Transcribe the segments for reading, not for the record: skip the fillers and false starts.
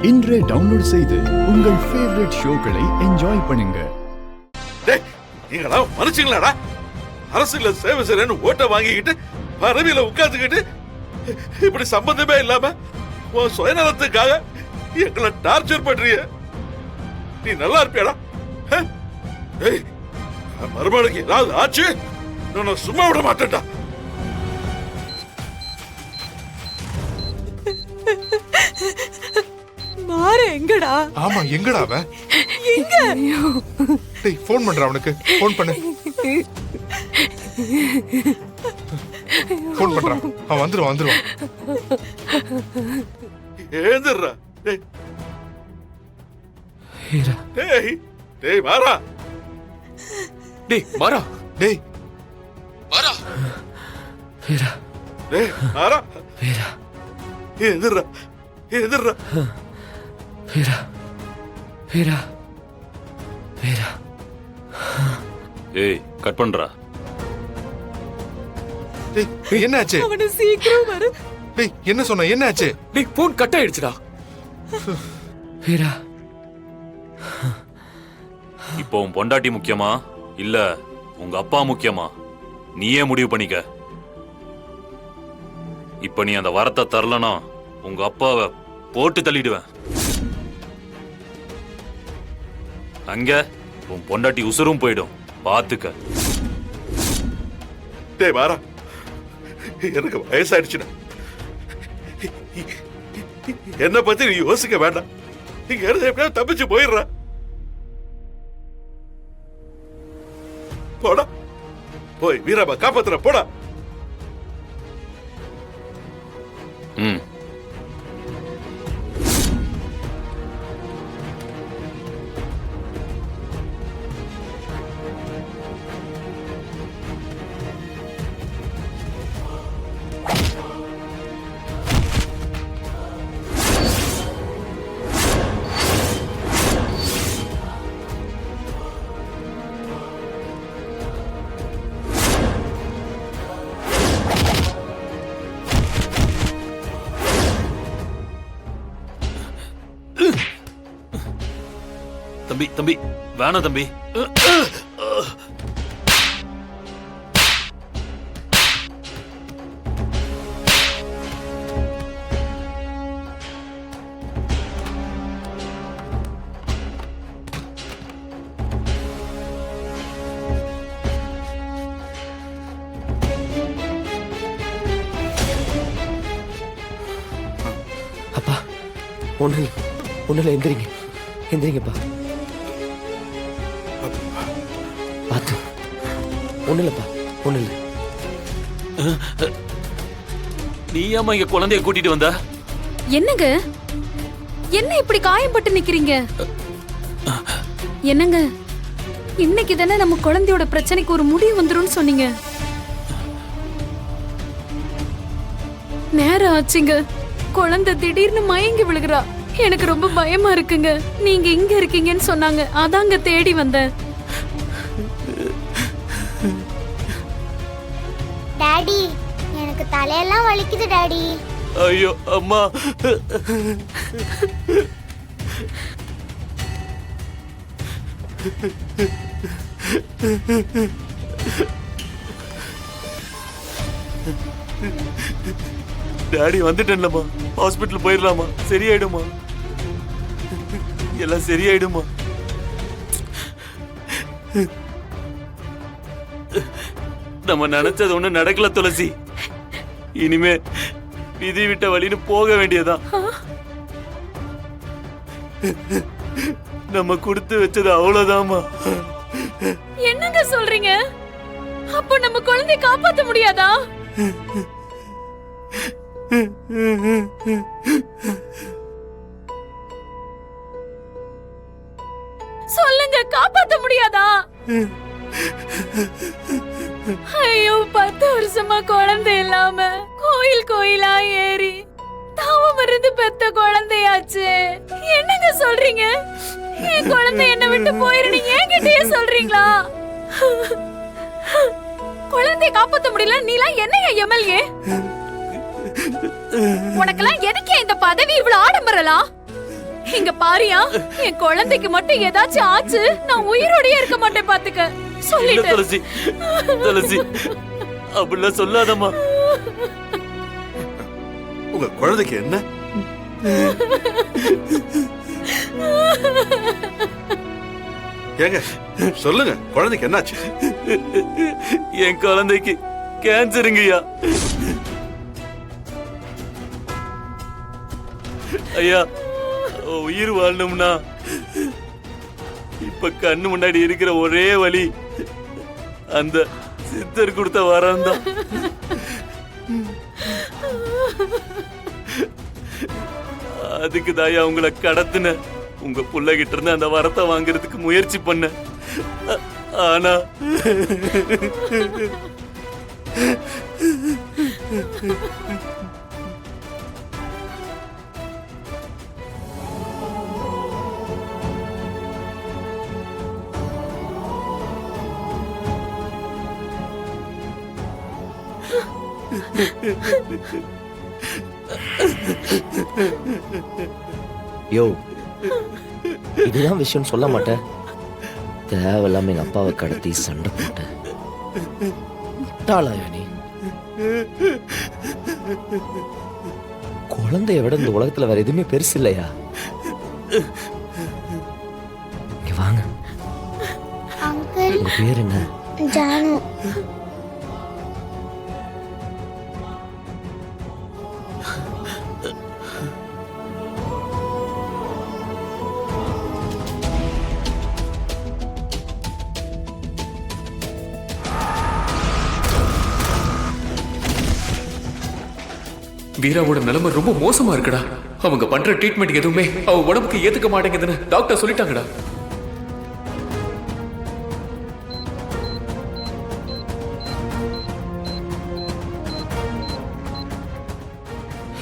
இன்றே டவுன்லோட் செய்து உங்கள் ஃபேவரட் ஷோக்களை என்ஜாய் பண்ணுங்க. டேய், நீங்களா மனுஷங்களாடா? அரசுல சேவை செய்யறேன்னு ஓட்ட வாங்கிக்கிட்டு பதவியில உட்கார்ந்துக்கிட்டு இப்படி சம்பந்தமே இல்லாம உன் சுயநலத்துக்காக எங்களை டார்ச்சர் பண்றிய. நீ நல்லா இருப்பியாடா? மறுபடியும் ஏதாவது ஆச்சு நான் சும்மா விட மாட்டேன்டா. மாறு எங்கடா? ஆமா, எங்கடா அவன்? எங்க? டேய், ஃபோன் பண்ற அவனுக்கு. ஃபோன் பண்ணு. ஃபோன் பண்றான். அவன் வந்துருவான். ஏந்திரா. டேய் டேய் மாறா. டேய் மாறா. டேய் மாறா. வீரா. டேய் மாறா. வீரா. ஏந்திரா. வீரா. வீரா. வீரா. ஏய், கட் பண்றா. டேய், என்ன ஆச்சு? அவனை சீக்கிரம் வர. டேய், என்ன சொன்ன? என்ன ஆச்சு? டேய், போன் கட் ஆயிடுச்சுடா. வீரா. இப்போ உன் பொண்டாட்டி முக்கியமா இல்ல உங்க அப்பா முக்கியமா? நீயே முடிவு பண்ணிக்க. இப்ப நீ அந்த வரத்தை தரலனா உங்க அப்பாவை போட்டு தள்ளிடுவேன். அங்க உன் பொண்டாட்டி உசுரும் போயிடும், பாத்துக்க. டேய் மாறா, எனக்கு வயசாயிடுச்சுடா. என்ன பத்தி நீ யோசிக்க வேண்டாம். நீங்க எப்படியாவது தப்பிச்சு போயிடுற. போடா, போய் வீரப்பா காப்பாத்துற. போடா. ம். தம்பி தம்பி வேணாம் தம்பி. அப்பா, ஒண்ணுல எந்திரிங்கப்பா. பாத்து. ஒண்ணுலப்பா, ஒண்ணுல. நீ ஏமா இங்க குழந்தைய கூட்டிட்டு வந்த? என்னங்க, என்ன இப்படி காயப்பட்டு நிக்கிறீங்க? என்னங்க, இன்னைக்கு தானே நம்ம குழந்தையோட பிரச்சனைக்கு ஒரு முடிவு வந்துரும்னு சொன்னீங்க. நேரம் ஆச்சுங்க. குழந்தை திடீர்னு மயங்கி விழுகிறா. எனக்கு ரொம்ப பயமா இருக்குங்க. நீங்க இங்க இருக்கீங்கன்னு சொன்னாங்க, அதாங்க தேடி வந்தேன். டாடி, எனக்கு தலையெல்லாம் வலிக்குது டாடி. ஐயோ அம்மா. டாடி வந்துட்டேன்லம்மா. ஹாஸ்பிட்டல் போயிடலாமா? சரியாயிடுமா? எல்லாம் சரியாயிடுமா? நம்ம நினைச்சது ஒண்ணு நடக்கல துளசி. இனிமே விதி விட்ட வழின்னு போக வேண்டியதான். நம்ம கொடுத்து வச்சது அவ்வளவுதாமா. என்னங்க சொல்றீங்க? அப்போ நம்ம குழந்தையை காப்பாத்த முடியாதா? சொல்லுங்க, காப்பாத்த முடியாதா? ஐயோ, 10 வருஷமா குழந்தை இல்லாம கோயிலா ஏறி தாவம் இருந்து பெத்த குழந்தையாச்சு. என்னங்க சொல்றீங்க? என் குழந்தை என்ன விட்டு போயிருந்தீங்க என்கிட்டயே சொல்றீங்களா? குழந்தையை காப்பாத்த முடியல, நீலாம் என்னையா எம்எல்ஏ? உனக்கெல்லாம் எதுக்கே இந்த பதவி, இவ்வளவு ஆடம்பரலாம்? இங்க பாரியா, என் குழந்தைக்கு மட்டும் ஏதாச்சும் ஆச்சு நான் உயிரோடயே இருக்க மாட்டேன் பாத்துக்க. இல்ல சொல்லிட்டேன். துளசி, துளசி அப்படிலாம் சொல்லாதம்மா. உங்க குழந்தைக்கு என்ன? ஏங்க சொல்லுங்க, குழந்தைக்கு என்னாச்சு? என் குழந்தைக்கு கேன்சருங்கய்யா. ஐயா, உயிர் வாழணும்னா இப்ப கண்ணு முன்னாடி இருக்கிற ஒரே வழி அந்த சித்தர் கொடுத்த வரம் தான். அதுக்கு தாயா உங்களை கடத்தின. உங்க புள்ளகிட்ட இருந்து அந்த வரத்தை வாங்குறதுக்கு முயற்சி பண்ண. ஆனா யோ, இதுதான் விஷயம் சொல்ல மாட்டேன். தேவையில்லாம எங்க அப்பாவை கடத்தி சண்டை போட்டேன். முட்டாளாயா நீ? குழந்தைய விட இந்த உலகத்துல வேற எதுவுமே பெருசு இல்லையா? இங்க வாங்க. அங்கிள், உங்க பேர் என்ன? ஜானு. வீராவோட நிலைமை ரொம்ப மோசமா இருக்குடா. அவங்க பண்ற ட்ரீட்மெண்ட் எதுவுமே அவ உடம்புக்கு ஏத்துக்க மாட்டேங்குதுன்னு டாக்டர் சொல்லிட்டாங்கடா.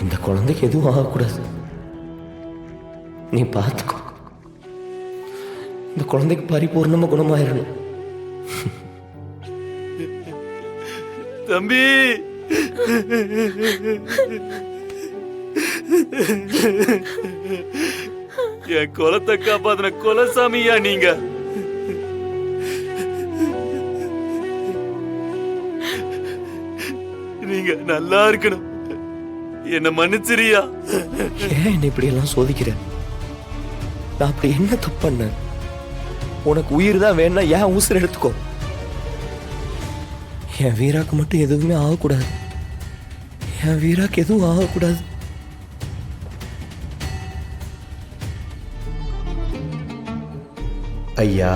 இந்த குழந்தைக்கு எதுவும் ஆகக்கூடாது. நீ பார்த்துக்கோ. இந்த குழந்தைக்கு பரிபூர்ணமா குணமாயிரணும். தம்பி, என் குலத்தை காப்பாத்தின குலசாமியா நீங்க. நீங்க நல்லா இருக்கணும். என்ன மன்னிச்சிரியா? ஏன் என்ன இப்படி எல்லாம் சோதிக்கிற? நான் அப்படி என்ன தப்பு பண்ணேன்? உனக்கு உயிர் தான் வேணா ஏன் உசுர் எடுத்துக்கோ. என் வீராக்கு மட்டும் எதுவுமே ஆகக்கூடாது. என் வீராக்கு எதுவும் ஆகக்கூடாது. ஐயா,